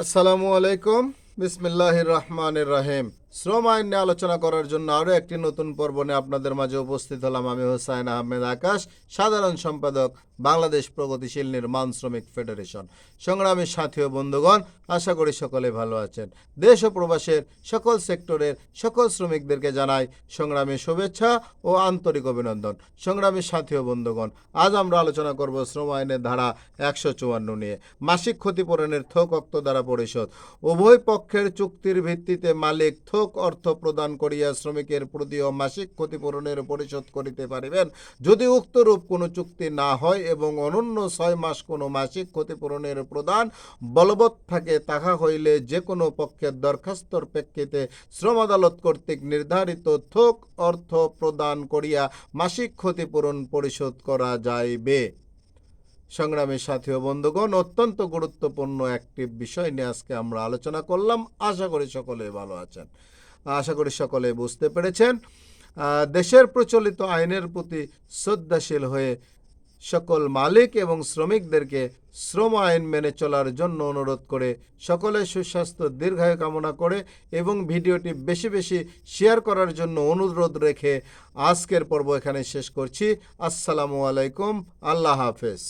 আসসালামু আলাইকুম। বিসমিল্লাহির রহমানির রহিম। শ্রম আইন নিয়ে আলোচনা করার জন্য আরও একটি নতুন পর্ব নিয়ে আপনাদের মাঝে উপস্থিত হলাম। আমি হোসাইন আহমেদ আকাশ, সাধারণ সম্পাদক, বাংলাদেশ প্রগতিশীল নির্মাণ শ্রমিক ফেডারেশন। সংগ্রামী সাথী ও বন্ধুগণ, আশা করি সকলে ভালো আছেন। দেশ ও প্রবাসের সকল সেক্টরের সকল শ্রমিকদেরকে জানাই সংগ্রামী শুভেচ্ছা ও আন্তরিক অভিনন্দন। সংগ্রামী সাথী ও বন্ধুগণ, আজ আমরা আলোচনা করব শ্রম আইনের ধারা 154 নিয়ে। মাসিক ক্ষতিপূরণের থোক অক্ত দ্বারা পরিশোধ। উভয় পক্ষের চুক্তির ভিত্তিতে মালিক থোক অর্থ প্রদান করিয়া শ্রমিকের প্রতি ও মাসিক ক্ষতিপূরণের পরিশোধ করিতে পারিবেন, যদি উক্তরূপ কোনো চুক্তি না হয় এবং অনন্য 6 মাস কোনো মাসিক ক্ষতিপূরণের প্রদান বলবৎ থাকে, তাহা হইলে যে কোনো পক্ষের দরখাস্তর প্রেক্ষিতে শ্রম আদালত কর্তৃক নির্ধারিত থোক অর্থ প্রদান করিয়া মাসিক ক্ষতিপূরণ পরিশোধ করা যাইবে। সংগ্রামী সাথী ও বন্ধুগণ, অত্যন্ত গুরুত্বপূর্ণ একটি বিষয় নিয়ে আজকে আমরা আলোচনা করলাম। আশা করি সকলে ভালো আছেন, আশা করি সকলে বুঝতে পেরেছেন। দেশের প্রচলিত আইনের প্রতি শ্রদ্ধাশীল হয়ে সকল মালিক এবং শ্রমিকদেরকে শ্রম আইন মেনে চলার জন্য অনুরোধ করে, সকলে সুস্বাস্থ্য দীর্ঘায়ু কামনা করে এবং ভিডিওটি বেশি বেশি শেয়ার করার জন্য অনুরোধ রেখে আজকের পর্ব এখানে শেষ করছি। আসসালামু আলাইকুম, আল্লাহ হাফেজ।